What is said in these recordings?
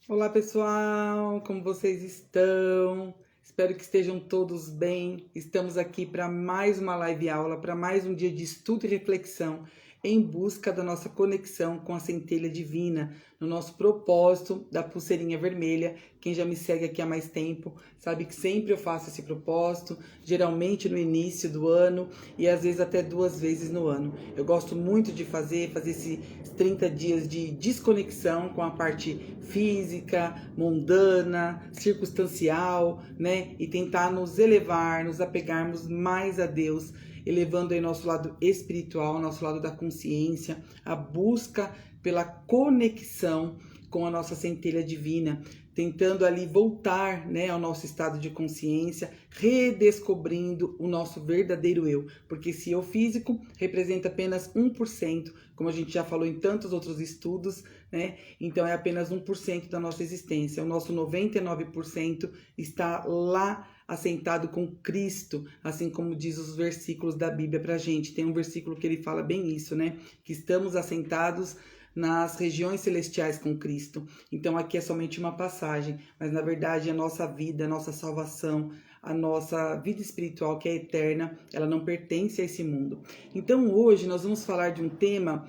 Olá pessoal, como vocês estão? Espero que estejam todos bem. Estamos aqui para mais uma live aula, para mais um dia de estudo e reflexão em busca da nossa conexão com a centelha divina, no nosso propósito da pulseirinha vermelha. Quem já me segue aqui há mais tempo sabe que sempre eu faço esse propósito, geralmente no início do ano e às vezes até 2 vezes no ano. Eu gosto muito de fazer esses 30 dias de desconexão com a parte física, mundana, circunstancial, né? E tentar nos elevar, nos apegarmos mais a Deus, elevando aí nosso lado espiritual, nosso lado da consciência, a busca pela conexão com a nossa centelha divina, tentando ali voltar, né, ao nosso estado de consciência, redescobrindo o nosso verdadeiro eu, porque esse eu físico representa apenas 1%, como a gente já falou em tantos outros estudos, né? Então é apenas 1% da nossa existência. O nosso 99% está lá assentado com Cristo, assim como diz os versículos da Bíblia pra gente. Tem um versículo que ele fala bem isso, né? Que estamos assentados nas regiões celestiais com Cristo. Então aqui é somente uma passagem, mas na verdade a nossa vida, a nossa salvação, a nossa vida espiritual que é eterna, ela não pertence a esse mundo. Então hoje nós vamos falar de um tema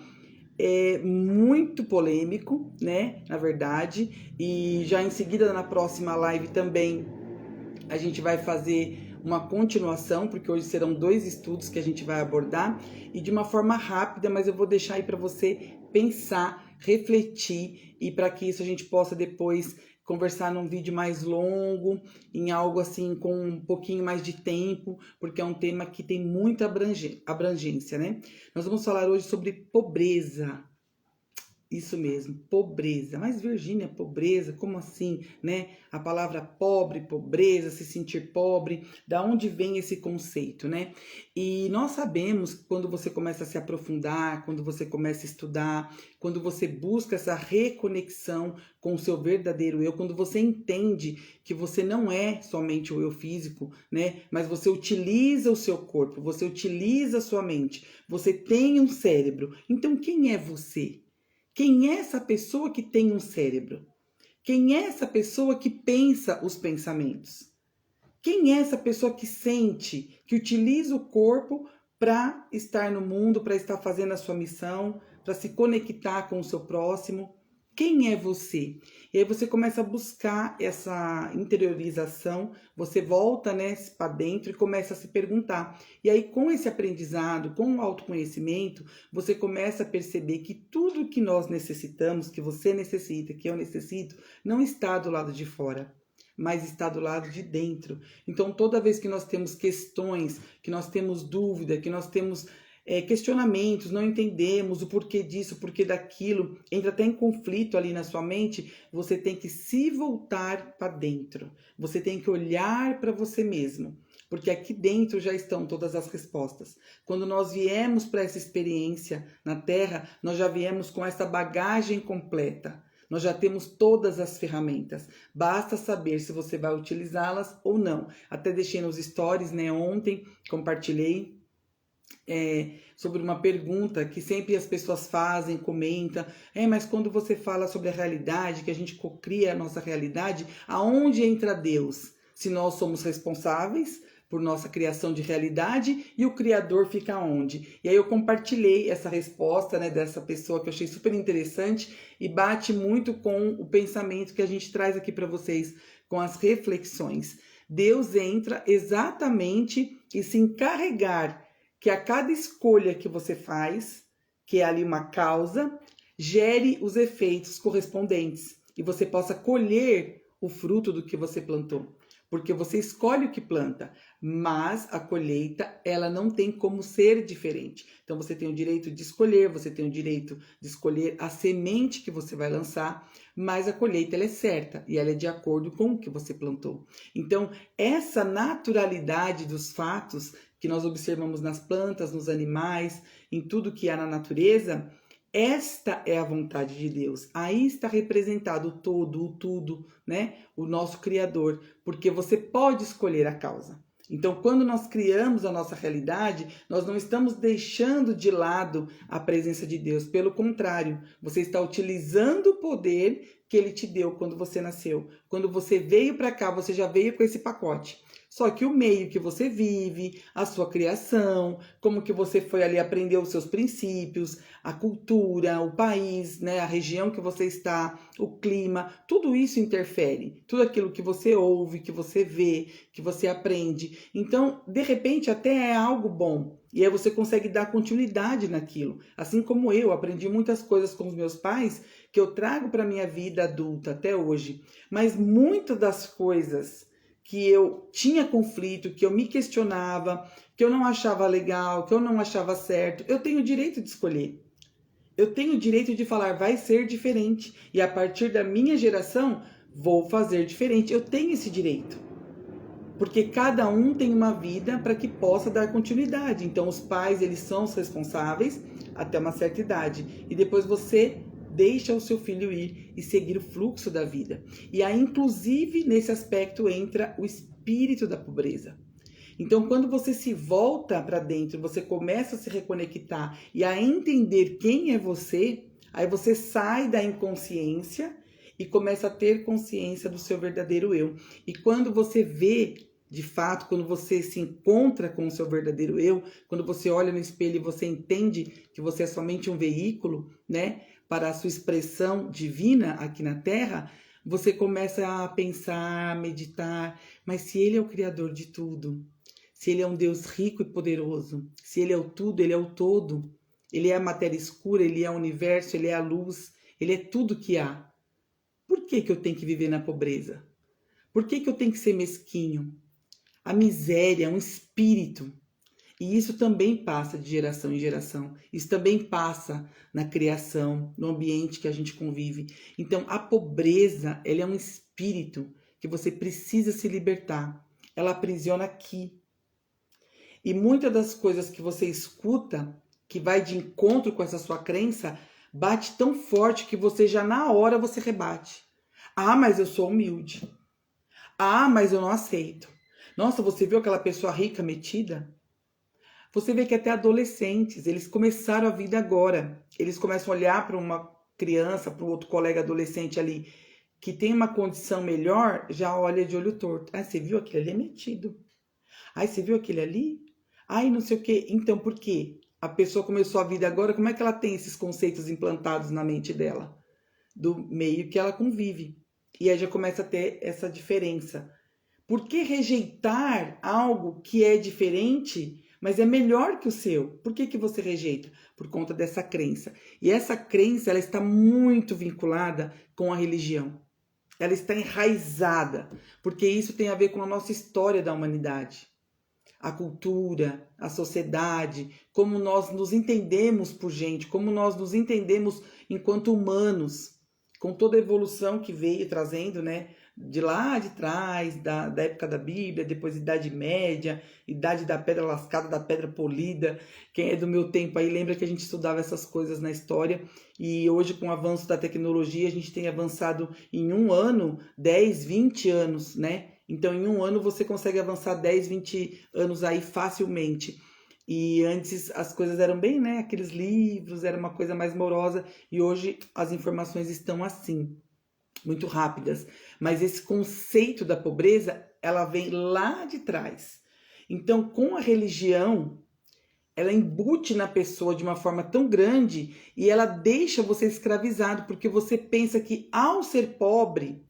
muito polêmico, né? Na verdade, e já em seguida na próxima live também a gente vai fazer uma continuação, porque hoje serão 2 estudos que a gente vai abordar e de uma forma rápida, mas eu vou deixar aí para você pensar, refletir e para que isso a gente possa depois conversar num vídeo mais longo, em algo assim com um pouquinho mais de tempo, porque é um tema que tem muita abrangência, né? Nós vamos falar hoje sobre pobreza. Isso mesmo, pobreza. Mas Virgínia, pobreza, como assim, né? A palavra pobre, pobreza, se sentir pobre, da onde vem esse conceito, né? E nós sabemos que quando você começa a se aprofundar, quando você começa a estudar, quando você busca essa reconexão com o seu verdadeiro eu, quando você entende que você não é somente o eu físico, né? Mas você utiliza o seu corpo, você utiliza a sua mente, você tem um cérebro. Então quem é você? Quem é essa pessoa que tem um cérebro? Quem é essa pessoa que pensa os pensamentos? Quem é essa pessoa que sente, que utiliza o corpo para estar no mundo, para estar fazendo a sua missão, para se conectar com o seu próximo? Quem é você? E aí você começa a buscar essa interiorização, você volta, né, para dentro e começa a se perguntar. E aí com esse aprendizado, com o autoconhecimento, você começa a perceber que tudo que nós necessitamos, que você necessita, que eu necessito, não está do lado de fora, mas está do lado de dentro. Então, toda vez que nós temos questões, que nós temos dúvida, que nós temos questionamentos, não entendemos o porquê disso, o porquê daquilo, entra até em conflito ali na sua mente, você tem que se voltar para dentro. Você tem que olhar para você mesmo, porque aqui dentro já estão todas as respostas. Quando nós viemos para essa experiência na Terra, nós já viemos com essa bagagem completa. Nós já temos todas as ferramentas. Basta saber se você vai utilizá-las ou não. Até deixei nos stories, né? Ontem compartilhei sobre uma pergunta que sempre as pessoas fazem, comentam. Mas quando você fala sobre a realidade, que a gente cocria a nossa realidade, aonde entra Deus? Se nós somos responsáveis por nossa criação de realidade e o Criador fica onde? E aí eu compartilhei essa resposta, né, dessa pessoa que eu achei super interessante e bate muito com o pensamento que a gente traz aqui para vocês, com as reflexões. Deus entra exatamente e se encarregar que a cada escolha que você faz, que é ali uma causa, gere os efeitos correspondentes e você possa colher o fruto do que você plantou. Porque você escolhe o que planta, mas a colheita, ela não tem como ser diferente. Então você tem o direito de escolher, você tem o direito de escolher a semente que você vai lançar, mas a colheita ela é certa e ela é de acordo com o que você plantou. Então, essa naturalidade dos fatos que nós observamos nas plantas, nos animais, em tudo que há na natureza, esta é a vontade de Deus. Aí está representado o todo, o tudo, né? O nosso Criador, porque você pode escolher a causa. Então, quando nós criamos a nossa realidade, nós não estamos deixando de lado a presença de Deus. Pelo contrário, você está utilizando o poder que ele te deu quando você nasceu. Quando você veio para cá, você já veio com esse pacote. Só que o meio que você vive, a sua criação, como que você foi ali aprender os seus princípios, a cultura, o país, né, a região que você está, o clima, tudo isso interfere. Tudo aquilo que você ouve, que você vê, que você aprende. Então, de repente, até é algo bom. E aí você consegue dar continuidade naquilo. Assim como eu aprendi muitas coisas com os meus pais que eu trago para minha vida adulta até hoje. Mas muitas das coisas que eu tinha conflito, que eu me questionava, que eu não achava legal, que eu não achava certo, eu tenho o direito de escolher. Eu tenho o direito de falar, vai ser diferente. E a partir da minha geração, vou fazer diferente. Eu tenho esse direito. Porque cada um tem uma vida para que possa dar continuidade. Então, os pais, eles são os responsáveis até uma certa idade. E depois você deixa o seu filho ir e seguir o fluxo da vida. E aí, inclusive, nesse aspecto entra o espírito da pobreza. Então, quando você se volta para dentro, você começa a se reconectar e a entender quem é você, aí você sai da inconsciência e começa a ter consciência do seu verdadeiro eu. E quando você vê, de fato, quando você se encontra com o seu verdadeiro eu, quando você olha no espelho e você entende que você é somente um veículo, né, para a sua expressão divina aqui na Terra, você começa a pensar, a meditar, mas se ele é o criador de tudo, se ele é um Deus rico e poderoso, se ele é o tudo, ele é o todo, ele é a matéria escura, ele é o universo, ele é a luz, ele é tudo que há. Por que eu tenho que viver na pobreza? Por que eu tenho que ser mesquinho? A miséria é um espírito. E isso também passa de geração em geração. Isso também passa na criação, no ambiente que a gente convive. Então, a pobreza, ela é um espírito que você precisa se libertar. Ela aprisiona aqui. E muitas das coisas que você escuta, que vai de encontro com essa sua crença, bate tão forte que você já na hora você rebate. Ah, mas eu sou humilde. Ah, mas eu não aceito. Nossa, você viu aquela pessoa rica, metida? Você vê que até adolescentes, eles começaram a vida agora. Eles começam a olhar para uma criança, para um outro colega adolescente ali, que tem uma condição melhor, já olha de olho torto. Ah, você viu aquele ali é metido. Ah, você viu aquele ali? Ai, não sei o quê. Então, por quê? A pessoa começou a vida agora, como é que ela tem esses conceitos implantados na mente dela? Do meio que ela convive. E aí já começa a ter essa diferença. Por que rejeitar algo que é diferente, mas é melhor que o seu? Por que você rejeita? Por conta dessa crença. E essa crença, ela está muito vinculada com a religião. Ela está enraizada, porque isso tem a ver com a nossa história da humanidade. A cultura, a sociedade, como nós nos entendemos por gente, como nós nos entendemos enquanto humanos, com toda a evolução que veio trazendo, né? De lá de trás, da época da Bíblia, depois Idade Média, Idade da Pedra Lascada, da Pedra Polida. Quem é do meu tempo aí lembra que a gente estudava essas coisas na história, e hoje com o avanço da tecnologia a gente tem avançado em um ano, 10, 20 anos, né? Então em um ano você consegue avançar 10, 20 anos aí facilmente. E antes as coisas eram bem, né? Aqueles livros, era uma coisa mais morosa, e hoje as informações estão assim, muito rápidas. Mas esse conceito da pobreza, ela vem lá de trás. Então, com a religião, ela embute na pessoa de uma forma tão grande e ela deixa você escravizado, porque você pensa que ao ser pobre,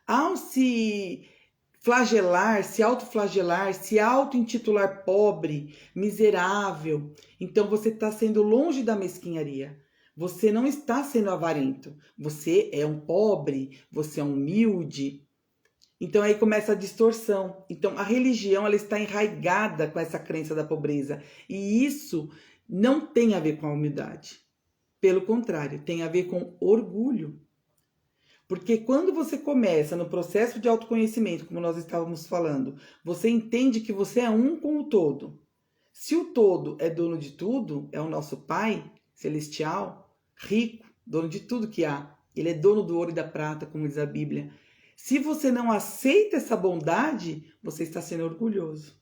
ao se flagelar, se autoflagelar, se auto-intitular pobre, miserável, então você está sendo longe da mesquinharia. Você não está sendo avarento. Você é um pobre, você é um humilde. Então aí começa a distorção. Então a religião, ela está enraigada com essa crença da pobreza. E isso não tem a ver com a humildade. Pelo contrário, tem a ver com orgulho. Porque quando você começa no processo de autoconhecimento, como nós estávamos falando, você entende que você é um com o todo. Se o todo é dono de tudo, é o nosso Pai celestial, rico, dono de tudo que há. Ele é dono do ouro e da prata, como diz a Bíblia. Se você não aceita essa bondade, você está sendo orgulhoso.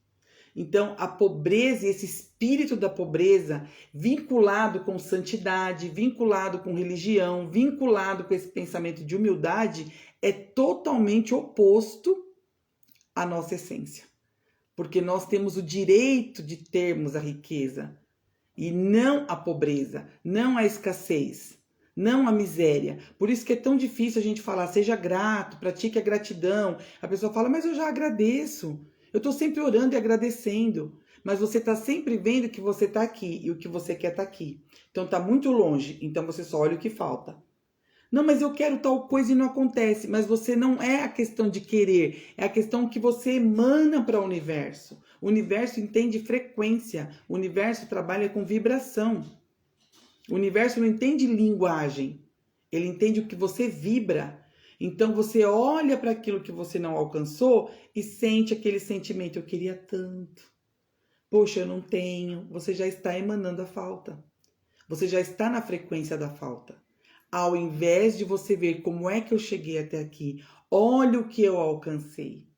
Então, a pobreza e esse espírito da pobreza, vinculado com santidade, vinculado com religião, vinculado com esse pensamento de humildade, é totalmente oposto à nossa essência. Porque nós temos o direito de termos a riqueza, e não a pobreza, não a escassez, não a miséria. Por isso que é tão difícil a gente falar, seja grato, pratique a gratidão. A pessoa fala, mas eu já agradeço. Eu estou sempre orando e agradecendo. Mas você está sempre vendo que você está aqui e o que você quer está aqui. Então está muito longe, então você só olha o que falta. Não, mas eu quero tal coisa e não acontece. Mas você não é a questão de querer, é a questão que você emana para o universo. O universo entende frequência, o universo trabalha com vibração. O universo não entende linguagem, ele entende o que você vibra. Então você olha para aquilo que você não alcançou e sente aquele sentimento, eu queria tanto. Poxa, eu não tenho. Você já está emanando a falta. Você já está na frequência da falta. Ao invés de você ver como é que eu cheguei até aqui, olha o que eu alcancei.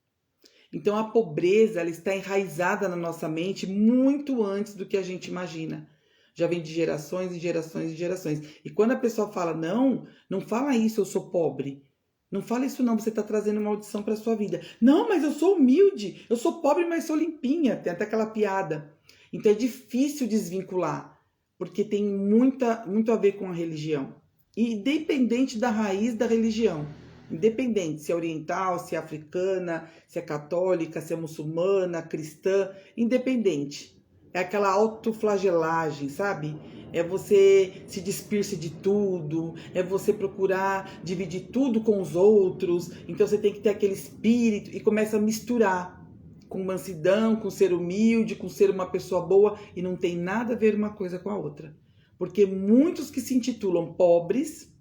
Então a pobreza, ela está enraizada na nossa mente muito antes do que a gente imagina. Já vem de gerações e gerações e gerações. E quando a pessoa fala, não fala isso, eu sou pobre. Não fala isso não, você está trazendo maldição para a sua vida. Não, mas eu sou humilde, eu sou pobre, mas sou limpinha. Tem até aquela piada. Então é difícil desvincular, porque tem muito a ver com a religião. E independente da raiz da religião. Independente se é oriental, se é africana, se é católica, se é muçulmana, cristã, independente. É aquela autoflagelagem, sabe? É você se despir-se de tudo, é você procurar dividir tudo com os outros. Então você tem que ter aquele espírito e começa a misturar com mansidão, com ser humilde, com ser uma pessoa boa, e não tem nada a ver uma coisa com a outra. Porque muitos que se intitulam pobres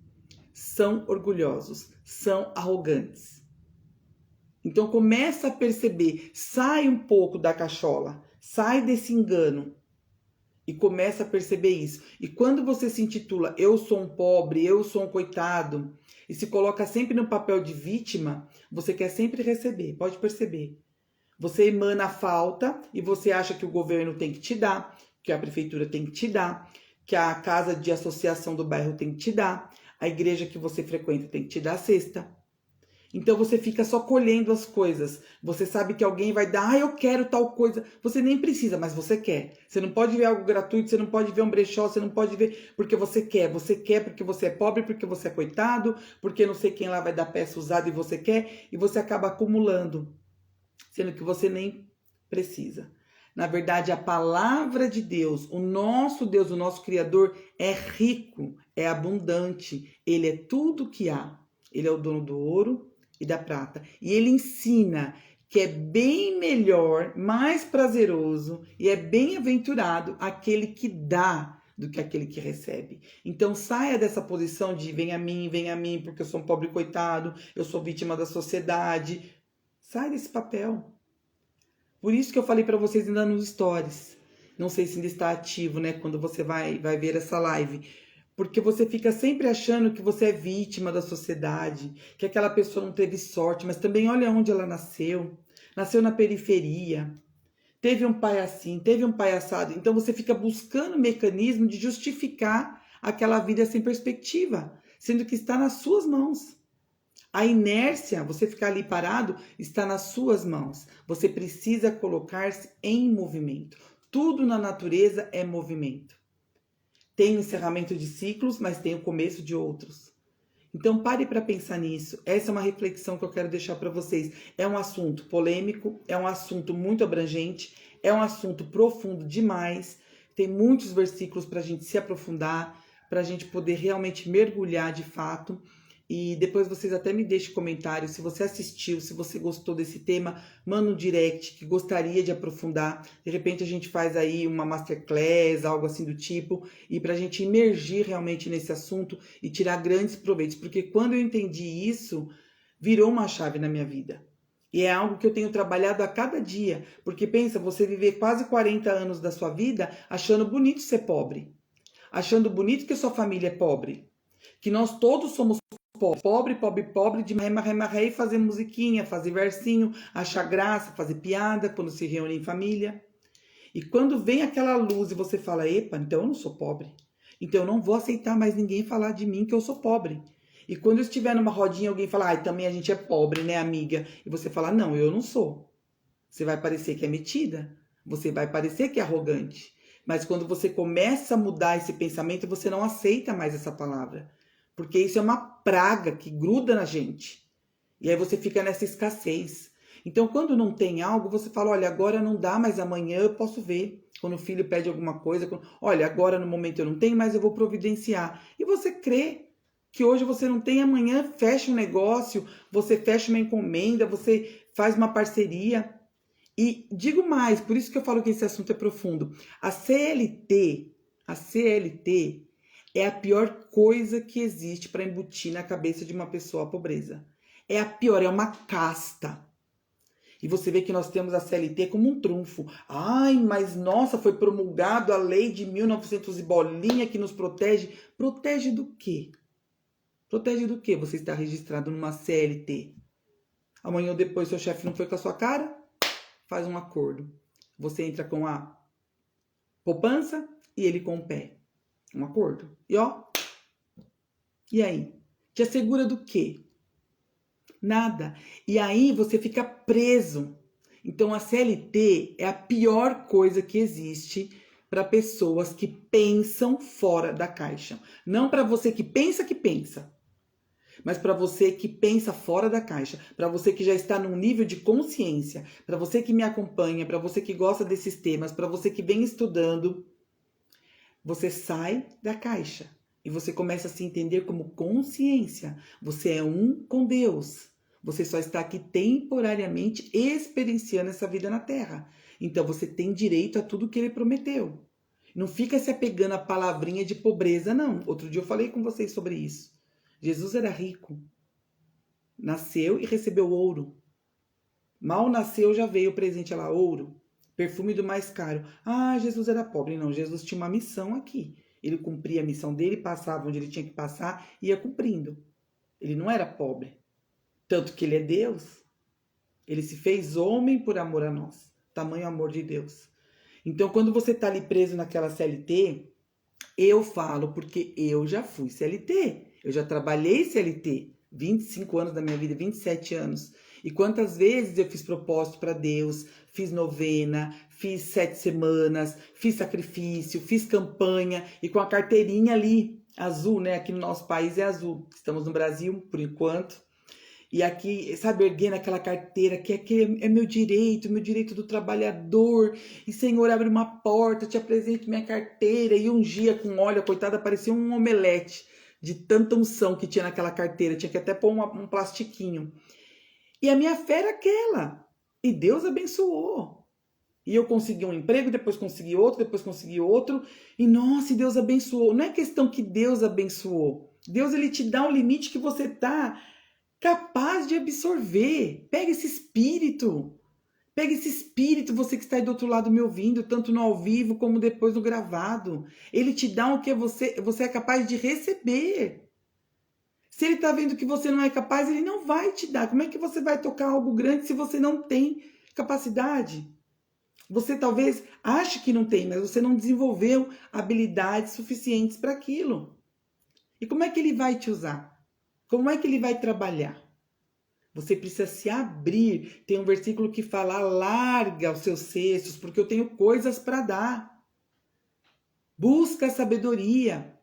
são orgulhosos, são arrogantes. Então começa a perceber, sai um pouco da cachola, sai desse engano e começa a perceber isso. E quando você se intitula eu sou um pobre, eu sou um coitado, e se coloca sempre no papel de vítima, você quer sempre receber, pode perceber. Você emana a falta e você acha que o governo tem que te dar, que a prefeitura tem que te dar, que a casa de associação do bairro tem que te dar, a igreja que você frequenta tem que te dar a cesta. Então você fica só colhendo as coisas. Você sabe que alguém vai dar, eu quero tal coisa. Você nem precisa, mas você quer. Você não pode ver algo gratuito, você não pode ver um brechó, você não pode ver porque você quer. Você quer porque você é pobre, porque você é coitado, porque não sei quem lá vai dar peça usada e você quer. E você acaba acumulando, sendo que você nem precisa. Na verdade, a palavra de Deus, o nosso Criador, é rico, é abundante. Ele é tudo que há. Ele é o dono do ouro e da prata. E ele ensina que é bem melhor, mais prazeroso e é bem-aventurado aquele que dá do que aquele que recebe. Então saia dessa posição de vem a mim, porque eu sou um pobre coitado, eu sou vítima da sociedade. Sai desse papel. Por isso que eu falei para vocês ainda nos stories. Não sei se ainda está ativo, né? Quando você vai ver essa live. Porque você fica sempre achando que você é vítima da sociedade, que aquela pessoa não teve sorte, mas também olha onde ela nasceu. Nasceu na periferia. Teve um pai assim, teve um pai assado. Então você fica buscando mecanismo de justificar aquela vida sem perspectiva, sendo que está nas suas mãos. A inércia, você ficar ali parado, está nas suas mãos. Você precisa colocar-se em movimento. Tudo na natureza é movimento. Tem o encerramento de ciclos, mas tem o começo de outros. Então pare para pensar nisso. Essa é uma reflexão que eu quero deixar para vocês. É um assunto polêmico, é um assunto muito abrangente, é um assunto profundo demais. Tem muitos versículos para a gente se aprofundar, para a gente poder realmente mergulhar de fato. E depois vocês até me deixem comentários, se você assistiu, se você gostou desse tema, manda um direct que gostaria de aprofundar. De repente a gente faz aí uma masterclass, algo assim do tipo, e para a gente imergir realmente nesse assunto e tirar grandes proveitos. Porque quando eu entendi isso, virou uma chave na minha vida. E é algo que eu tenho trabalhado a cada dia. Porque pensa, você viver quase 40 anos da sua vida achando bonito ser pobre. Achando bonito que a sua família é pobre. Que nós todos somos pobres. Pobre, pobre, pobre, de marré, e fazer musiquinha, fazer versinho, achar graça, fazer piada quando se reúne em família. E quando vem aquela luz e você fala, epa, então eu não sou pobre. Então eu não vou aceitar mais ninguém falar de mim que eu sou pobre. E quando eu estiver numa rodinha, alguém fala, ai, também a gente é pobre, né, amiga? E você fala, não, eu não sou. Você vai parecer que é metida. Você vai parecer que é arrogante. Mas quando você começa a mudar esse pensamento, você não aceita mais essa palavra. Porque isso é uma praga que gruda na gente. E aí você fica nessa escassez. Então, quando não tem algo, você fala, olha, agora não dá, mas amanhã eu posso ver. Quando o filho pede alguma coisa, olha, agora no momento eu não tenho, mas eu vou providenciar. E você crê que hoje você não tem, amanhã fecha um negócio, você fecha uma encomenda, você faz uma parceria. E digo mais, por isso que eu falo que esse assunto é profundo. A CLT é a pior coisa que existe para embutir na cabeça de uma pessoa a pobreza. É a pior, é uma casta. E você vê que nós temos a CLT como um trunfo. Ai, mas nossa, foi promulgado a lei de 1900 e bolinha que nos protege. Protege do quê? Protege do quê? Você está registrado numa CLT. Amanhã ou depois seu chefe não foi com a sua cara? Faz um acordo. Você entra com a poupança e ele com o pé. Um acordo. E ó. E aí? Te assegura do quê? Nada. E aí você fica preso. Então a CLT é a pior coisa que existe para pessoas que pensam fora da caixa. Não para você que pensa, mas para você que pensa fora da caixa, para você que já está num nível de consciência, para você que me acompanha, para você que gosta desses temas, para você que vem estudando, você sai da caixa e você começa a se entender como consciência. Você é um com Deus. Você só está aqui temporariamente experienciando essa vida na Terra. Então você tem direito a tudo que ele prometeu. Não fica se apegando à palavrinha de pobreza, não. Outro dia eu falei com vocês sobre isso. Jesus era rico. Nasceu e recebeu ouro. Mal nasceu, já veio o presente lá, ouro. Perfume do mais caro. Ah, Jesus era pobre. Não, Jesus tinha uma missão aqui. Ele cumpria a missão dele, passava onde ele tinha que passar, ia cumprindo. Ele não era pobre. Tanto que ele é Deus. Ele se fez homem por amor a nós. Tamanho amor de Deus. Então, quando você está ali preso naquela CLT, eu falo porque eu já fui CLT. Eu já trabalhei CLT. 25 anos da minha vida, 27 anos. E quantas vezes eu fiz propósito para Deus, fiz novena, fiz 7 semanas, fiz sacrifício, fiz campanha e com a carteirinha ali, azul, né? Aqui no nosso país é azul. Estamos no Brasil, por enquanto. E aqui, sabe, erguendo aquela carteira, que é meu direito do trabalhador. E Senhor, abre uma porta, te apresento minha carteira. E ungia com óleo, a coitada, parecia um omelete de tanta unção que tinha naquela carteira. Tinha que até pôr um plastiquinho. E a minha fé era aquela. E Deus abençoou. E eu consegui um emprego, depois consegui outro. E nossa, e Deus abençoou. Não é questão que Deus abençoou. Deus, ele te dá um limite que você tá capaz de absorver. Pega esse espírito. Pega esse espírito, você que está aí do outro lado me ouvindo, tanto no ao vivo como depois no gravado. Ele te dá o que você é capaz de receber. Se ele está vendo que você não é capaz, ele não vai te dar. Como é que você vai tocar algo grande se você não tem capacidade? Você talvez ache que não tem, mas você não desenvolveu habilidades suficientes para aquilo. E como é que ele vai te usar? Como é que ele vai trabalhar? Você precisa se abrir. Tem um versículo que fala, larga os seus cestos, porque eu tenho coisas para dar. Busca a sabedoria.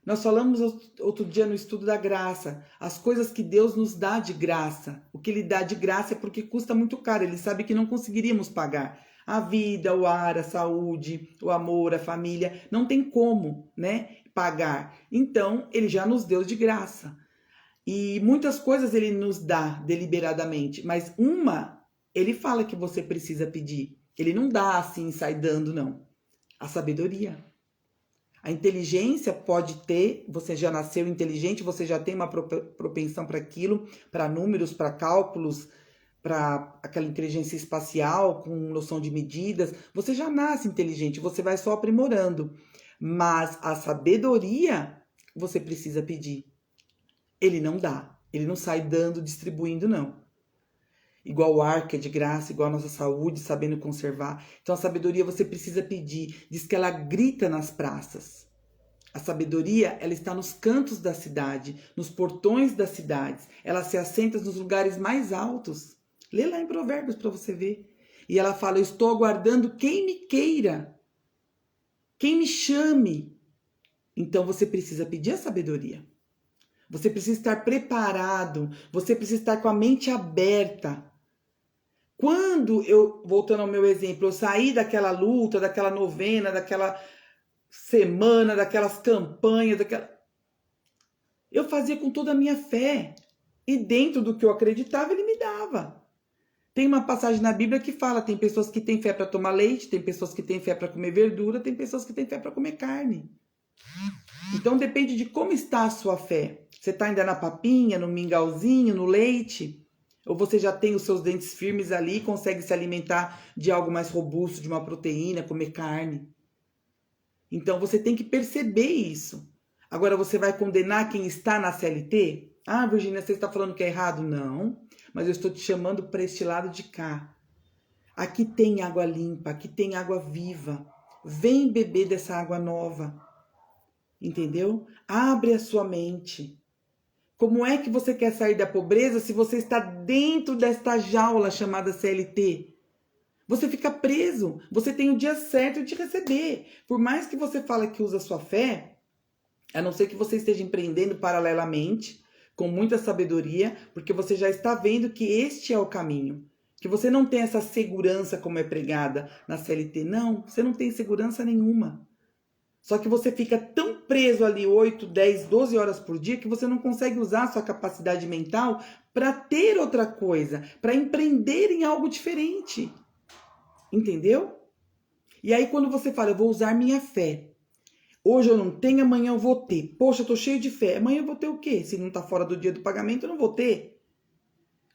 Nós falamos outro dia no estudo da graça. As coisas que Deus nos dá de graça. O que ele dá de graça é porque custa muito caro. Ele sabe que não conseguiríamos pagar. A vida, o ar, a saúde, o amor, a família. Não tem como, né, pagar. Então, ele já nos deu de graça. E muitas coisas ele nos dá deliberadamente, mas uma, ele fala que você precisa pedir. Ele não dá assim, sai dando, não. A sabedoria. A inteligência pode ter, você já nasceu inteligente, você já tem uma propensão para aquilo, para números, para cálculos, para aquela inteligência espacial, com noção de medidas. Você já nasce inteligente, você vai só aprimorando. Mas a sabedoria, você precisa pedir. Ele não dá. Ele não sai dando, distribuindo, não. Igual o ar, que é de graça, igual a nossa saúde, sabendo conservar. Então a sabedoria você precisa pedir. Diz que ela grita nas praças. A sabedoria, ela está nos cantos da cidade, nos portões das cidades. Ela se assenta nos lugares mais altos. Lê lá em Provérbios para você ver. E ela fala, eu estou aguardando quem me queira. Quem me chame. Então você precisa pedir a sabedoria. Você precisa estar preparado. Você precisa estar com a mente aberta. Quando eu, voltando ao meu exemplo, eu saí daquela luta, daquela novena, daquela semana, daquelas campanhas, eu fazia com toda a minha fé. E dentro do que eu acreditava, ele me dava. Tem uma passagem na Bíblia que fala, tem pessoas que têm fé para tomar leite, tem pessoas que têm fé para comer verdura, tem pessoas que têm fé para comer carne. Então depende de como está a sua fé. Você está ainda na papinha, no mingauzinho, no leite? Ou você já tem os seus dentes firmes ali e consegue se alimentar de algo mais robusto, de uma proteína, comer carne? Então você tem que perceber isso. Agora você vai condenar quem está na CLT? Ah, Virgínia, você está falando que é errado? Não, mas eu estou te chamando para este lado de cá. Aqui tem água limpa, aqui tem água viva. Vem beber dessa água nova. Entendeu? Abre a sua mente. Como é que você quer sair da pobreza se você está dentro desta jaula chamada CLT? Você fica preso. Você tem o dia certo de receber. Por mais que você fale que usa a sua fé, a não ser que você esteja empreendendo paralelamente, com muita sabedoria, porque você já está vendo que este é o caminho. Que você não tem essa segurança como é pregada na CLT. Não, você não tem segurança nenhuma. Só que você fica tão preso ali 8, 10, 12 horas por dia que você não consegue usar a sua capacidade mental para ter outra coisa, para empreender em algo diferente. Entendeu? E aí quando você fala, eu vou usar minha fé. Hoje eu não tenho, amanhã eu vou ter. Poxa, eu tô cheio de fé. Amanhã eu vou ter o quê? Se não tá fora do dia do pagamento, eu não vou ter.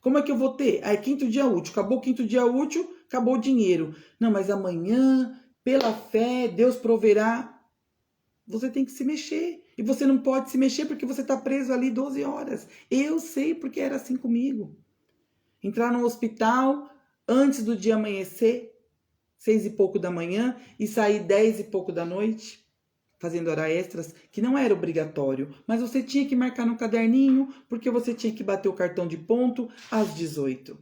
Como é que eu vou ter? Ah, é quinto dia útil. Acabou o quinto dia útil, acabou o dinheiro. Não, mas amanhã, pela fé, Deus proverá. Você tem que se mexer. E você não pode se mexer porque você está preso ali 12 horas. Eu sei porque era assim comigo. Entrar no hospital antes do dia amanhecer, 6 e pouco da manhã, e sair 10 e pouco da noite, fazendo horas extras, que não era obrigatório. Mas você tinha que marcar no caderninho, porque você tinha que bater o cartão de ponto às 18.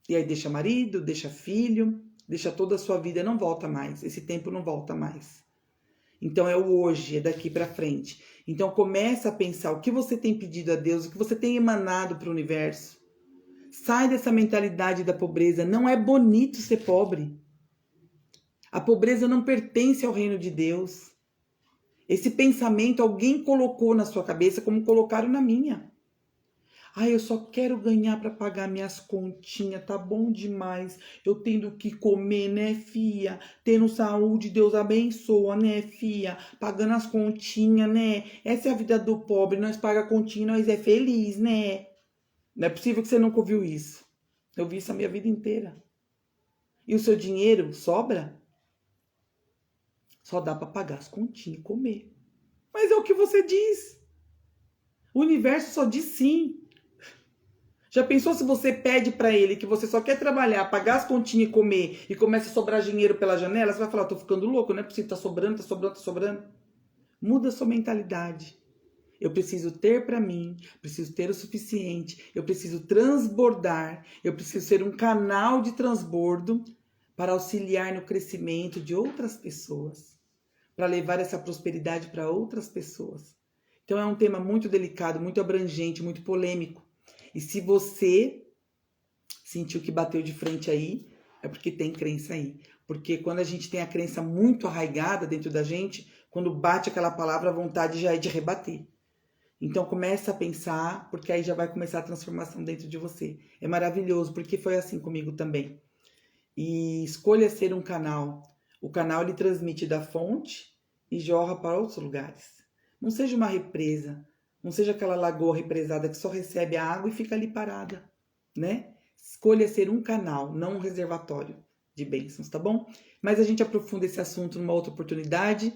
E aí deixa marido, deixa filho, deixa toda a sua vida, não volta mais. Esse tempo não volta mais. Então é o hoje, é daqui para frente. Então começa a pensar o que você tem pedido a Deus, o que você tem emanado para o universo. Sai dessa mentalidade da pobreza. Não é bonito ser pobre. A pobreza não pertence ao reino de Deus. Esse pensamento alguém colocou na sua cabeça como colocaram na minha. Ah, eu só quero ganhar para pagar minhas continhas, tá bom demais. Eu tendo que comer, né, fia? Tendo saúde, Deus abençoa, né, fia? Pagando as continhas, né? Essa é a vida do pobre, nós paga a continha, nós é feliz, né? Não é possível que você nunca ouviu isso. Eu vi isso a minha vida inteira. E o seu dinheiro sobra? Só dá para pagar as continhas e comer. Mas é o que você diz. O universo só diz sim. Já pensou se você pede para ele que você só quer trabalhar, pagar as continhas e comer e começa a sobrar dinheiro pela janela? Você vai falar, tô ficando louco, não é possível, tá sobrando, tá sobrando, tá sobrando. Muda a sua mentalidade. Eu preciso ter para mim, preciso ter o suficiente, eu preciso transbordar, eu preciso ser um canal de transbordo para auxiliar no crescimento de outras pessoas, para levar essa prosperidade para outras pessoas. Então é um tema muito delicado, muito abrangente, muito polêmico. E se você sentiu que bateu de frente aí, é porque tem crença aí. Porque quando a gente tem a crença muito arraigada dentro da gente, quando bate aquela palavra, a vontade já é de rebater. Então começa a pensar, porque aí já vai começar a transformação dentro de você. É maravilhoso, porque foi assim comigo também. E escolha ser um canal. O canal ele transmite da fonte e jorra para outros lugares. Não seja uma represa. Não seja aquela lagoa represada que só recebe a água e fica ali parada, né? Escolha ser um canal, não um reservatório de bênçãos, tá bom? Mas a gente aprofunda esse assunto numa outra oportunidade.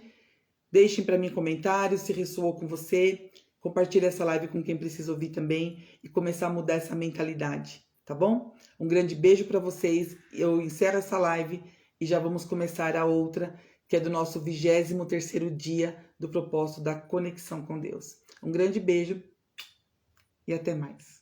Deixem para mim comentários se ressoou com você. Compartilhe essa live com quem precisa ouvir também e começar a mudar essa mentalidade, tá bom? Um grande beijo para vocês. Eu encerro essa live e já vamos começar a outra, que é do nosso 23º dia do propósito da conexão com Deus. Um grande beijo e até mais.